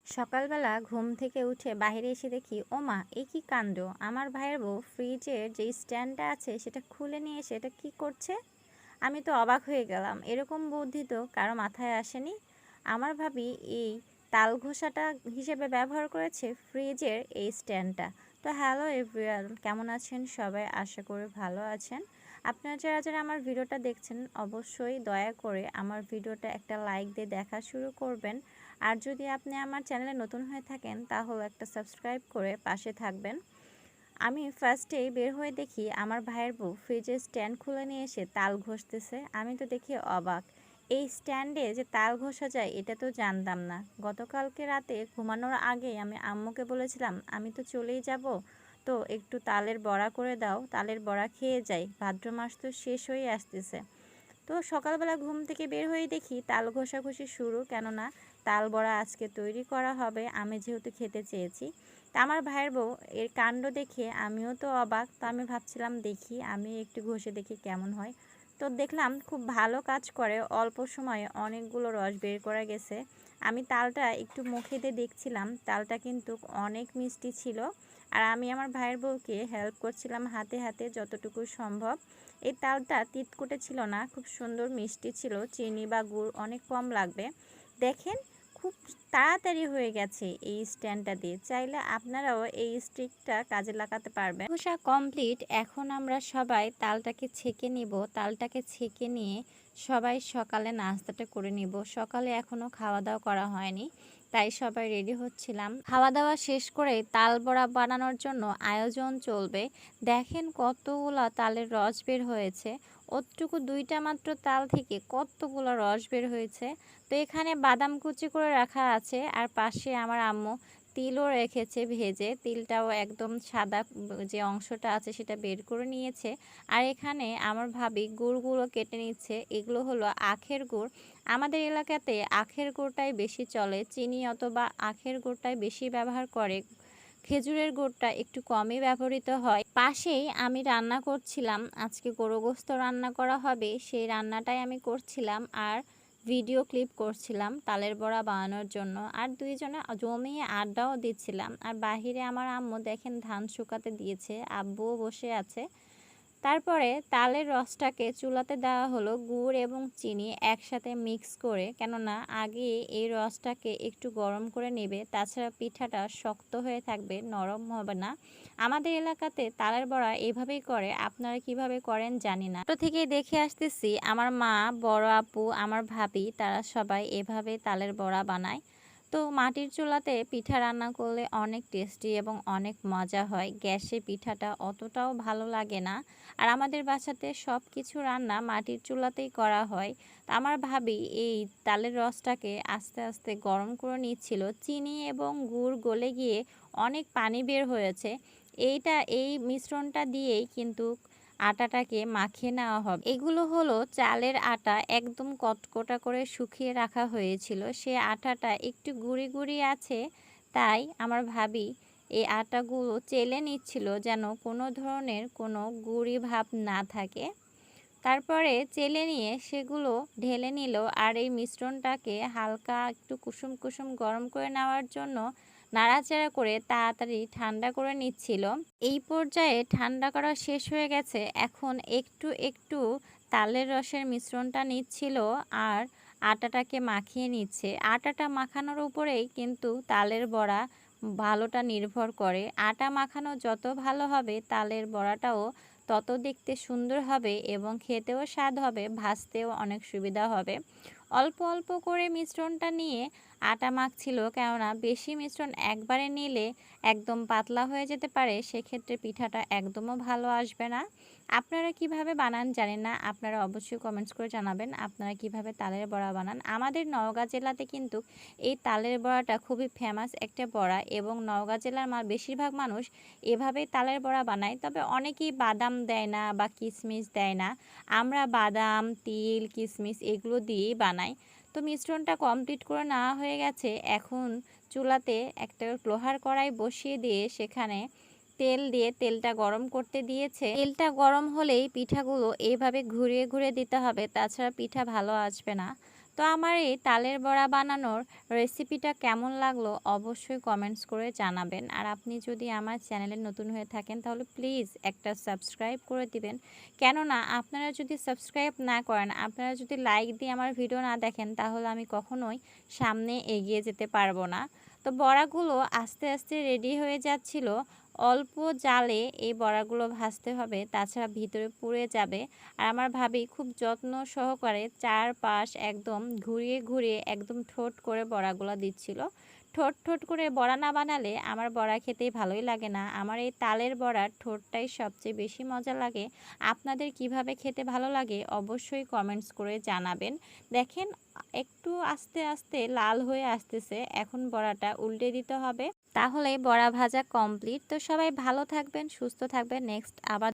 সকালবেলা ঘুম থেকে উঠে বাইরে এসে দেখি ওমা এ কি কাণ্ড। আমার ভাইয়ের বউ ফ্রিজের যে স্ট্যান্ডটা আছে সেটা খুলে নিয়ে এসে এটা কি করছে। আমি তো অবাক হয়ে গেলাম, এরকম বুদ্ধি তো কারো মাথায় আসেনি। আমার ভাবি এই তাল ঘোষাটা হিসেবে ব্যবহার করেছে ফ্রিজের এই স্ট্যান্ডটা। তো হ্যালো এভরিওয়ান, কেমন আছেন সবাই? আশা করি ভালো আছেন। আপনারা যারা যারা আমার ভিডিওটা দেখছেন অবশ্যই দয়া করে আমার ভিডিওটা একটা লাইক দিয়ে দেখা শুরু করবেন। আর যদি আপনি আমার চ্যানেলে নতুন হয়ে থাকেন তাহলে একটা সাবস্ক্রাইব করে পাশে থাকবেন। আমি ফার্স্টেই বের হয়ে দেখি আমার ভাইয়ের বউ ফ্রিজের স্ট্যান্ড খুলে নিয়ে এসে তাল ঘষতেছে। আমি তো দেখি অবাক, এই স্ট্যান্ডে যে তাল ঘষা যায় এটা তো জানতাম না। গতকালকে রাতে ঘুমানোর আগেই আমি আম্মুকে বলেছিলাম আমি তো চলেই যাব, তো একটু তালের বড়া করে দাও, তালের বড়া খেয়ে যাই, ভাদ্র মাস তো শেষ হয়ে আসতেছে। তো সকালবেলা ঘুম থেকে বের হয়ে দেখি তাল ঘষাঘষি শুরু, কেননা তাল বড়া আজকে তৈরি করা হবে, আমি যেহেতু খেতে চেয়েছি। তা আমার ভাইয়ের বউ এর কাণ্ড দেখে আমিও তো অবাক। তো আমি ভাবছিলাম দেখি আমি একটু ঘষে দেখি কেমন হয়। তো দেখলাম খুব ভালো কাজ করে, অল্প সময়ে অনেকগুলো রস বের করা গেছে। আমি তালটা একটু মুখে দিয়ে দেখছিলাম, তালটা কিন্তু অনেক মিষ্টি ছিল। আর আমি আমার ভাইয়ের বউকে হেল্প করছিলাম হাতে হাতে যতটুকু সম্ভব। এই তালটা তিতকুটে ছিল না, খুব সুন্দর মিষ্টি ছিল, চিনি বা গুড় অনেক কম লাগবে। দেখেন খুব তাড়াতাড়ি হয়ে গেছে এই স্ট্যান্ডটা দিয়ে। চাইলে আপনারাও এই স্টিকটা কাজে লাগাতে পারবেন। ঘষা কমপ্লিট, এখন আমরা সবাই তালটাকে ছেঁকে নিব। তালটাকে ছেঁকে নিয়ে সবাই সকালে নাস্তাটা করে নিব। সকালে এখনো খাওয়া দাওয়া করা হয়নি, তাই সবাই রেডি হচ্ছিলাম। খাওয়া দাওয়া শেষ করে তাল বড়া বানানোর জন্য আয়োজন চলবে। দেখেন কতগুলা তালের রস বের হয়েছে, অতটুকু দুইটা মাত্র তাল থেকে কতগুলো রস বের হয়েছে। তো এখানে বাদাম কুচি করে রাখা আছে, আর পাশে আমার আম্মু তিলও রেখেছে ভেজে, তিলটাও একদম সাদা যে অংশটা আছে সেটা বের করে নিয়েছে। আর এখানে আমার ভাবি গুড়গুলো কেটে নিচ্ছে, এগুলো হলো আখের গুড়। আমাদের এলাকাতে আখের গুড়টাই বেশি চলে, চিনি অথবা আখের গুড়টাই বেশি ব্যবহার করে, খেজুরের গুড়টা একটু কমই ব্যবহৃত হয়। পাশেই আমি রান্না করছিলাম, আজকে গরু গোশত রান্না করা হবে, সেই রান্নাটাই আমি করছিলাম আর ভিডিও ক্লিপ করছিলাম তালের বড়া বানানোর জন্য। আর দুইজনে জমিয়ে আড্ডাও দিচ্ছিলাম। আর বাহিরে আমার আম্মু দেখেন ধান শুকাতে দিয়েছে, আব্বুও বসে আছে। তারপরে তালের রসটাকে চুলাতে দেওয়া হলো গুড় এবং চিনি একসাথে মিক্স করে, কেননা আগে এই রসটাকে একটু গরম করে নেবে, তাছাড়া পিঠাটা শক্ত হয়ে থাকবে, নরম হবে না। আমাদের এলাকাতে তালের বড়া এইভাবেই করে, আপনারা কিভাবে করেন জানি না। ছোট থেকেই দেখে আসতেছি আমার মা, বড় আপু, আমার ভাবি তারা সবাই এভাবে তালের বড়া বানায়। তো মাটির চুলাতে পিঠা রান্না করলে অনেক টেস্টি এবং অনেক মজা হয়, গ্যাসে পিঠাটা অতটাও ভালো লাগে না। আর আমাদের বাসাতে সব কিছু রান্না মাটির চুলাতেই করা হয়। তো আমার ভাবি এই তালের রসটাকে আস্তে আস্তে গরম করে নিচ্ছিল, চিনি এবং গুড় গলে গিয়ে অনেক পানি বের হয়েছে। এই মিশ্রণটা দিয়েই কিন্তু আটাটাকে মাখিয়ে নেওয়া হবে। এগুলো হলো চালের আটা, একদম কটকটা করে শুকিয়ে রাখা হয়েছিল, সে আটাটা একটু গুঁড়ি গুঁড়ি আছে। তাই আমার ভাবি এই আটাগুলো চেলে নিচ্ছিল যেন কোনো ধরনের কোনো গুঁড়ি ভাব না থাকে। তারপরে চেলে নিয়ে সেগুলো ঢেলে নিল, আর এই মিশ্রণটাকে হালকা একটু কুসুম কুসুম গরম করে নেওয়ার জন্য নাড়াচাড়া করে তাড়াতাড়ি ঠান্ডা করে নিচ্ছিল। এই পর্যায়ে ঠান্ডা করা শেষ হয়ে গেছে, এখন একটু একটু তালের রসের মিশ্রণটা নিচ্ছিল আর আটাটাকে মাখিয়ে নিচ্ছে। আটাটা মাখানোর উপরেই কিন্তু তালের বড়া ভালোটা নির্ভর করে। আটা মাখানো যত ভালো হবে তালের বড়াটাও তত দেখতে সুন্দর হবে এবং খেতেও স্বাদ হবে, ভাজতেও অনেক সুবিধা হবে। অল্প অল্প করে মিশ্রণটা নিয়ে আটা মাখছিল, কেননা বেশি মিশ্রণ একবারে নিলে একদম পাতলা হয়ে যেতে পারে, সেক্ষেত্রে পিঠাটা একদমও ভালো আসবে না। আপনারা কিভাবে বানান জানেন না, আপনারা অবশ্যই কমেন্টস করে জানাবেন আপনারা কিভাবে তালের বড়া বানান। আমাদের নওগাঁ জেলাতে কিন্তু এই তালের বড়াটা খুবই ফেমাস একটা বড়া, এবং নওগাঁ জেলার বেশিরভাগ মানুষ এভাবেই তালের বড়া বানায়। তবে অনেকেই বাদাম দেয় না বা কিশমিশ দেয় না, আমরা বাদাম, তিল, কিশমিশ এগুলো দিয়েই বানাই। তো মিশ্রণটা কমপ্লিট করে নেওয়া হয়ে গেছে, এখন চুলাতে একটা লোহার কড়াই বসিয়ে দিয়ে সেখানে তেল দিয়ে তেলটা গরম করতে দিয়েছে। তেলটা গরম হলেই পিঠাগুলো এইভাবে ঘুরিয়ে ঘুরিয়ে দিতে হবে, তাছাড়া পিঠা ভালো আসবে না। তো আমার এই তালের বড়া বানানোর রেসিপিটা কেমন লাগলো অবশ্যই কমেন্টস করে জানাবেন। আর আপনি যদি আমার চ্যানেলে নতুন হয়ে থাকেন তাহলে প্লিজ একটা সাবস্ক্রাইব করে দিবেন। কেননা আপনারা যদি সাবস্ক্রাইব না করেন, আপনারা যদি লাইক দিয়ে আমার ভিডিও না দেখেন তাহলে আমি কখনোই সামনে এগিয়ে যেতে পারবো না। তো বড়াগুলো আস্তে আস্তে রেডি হয়ে যাচ্ছিল। অল্প জালে এই বড়াগুলো ভাজতে হবে, তাছাড়া ভিতরে পুড়ে যাবে। আর আমার ভাবি খুব যত্ন সহকারে চারপাশ একদম ঘুরিয়ে ঘুরিয়ে একদম ঠোঁট করে বড়াগুলো দিচ্ছিল। ঠোঁট ঠোঁট করে বড়া না বানালে আমার বড়া খেতেই ভালোই লাগে না। আমার এই তালের বড়ার ঠোঁটটাই সবচেয়ে বেশি মজা লাগে। আপনাদের কিভাবে খেতে ভালো লাগে অবশ্যই কমেন্টস করে জানাবেন। দেখেন একটু আস্তে আস্তে লাল হয়ে আসতেছে, এখন বড়াটা উল্টে দিতে হবে, তাহলে বড়া ভাজা কমপ্লিট। তো সবাই ভালো থাকবেন, সুস্থ থাকবেন। নেক্সট আবার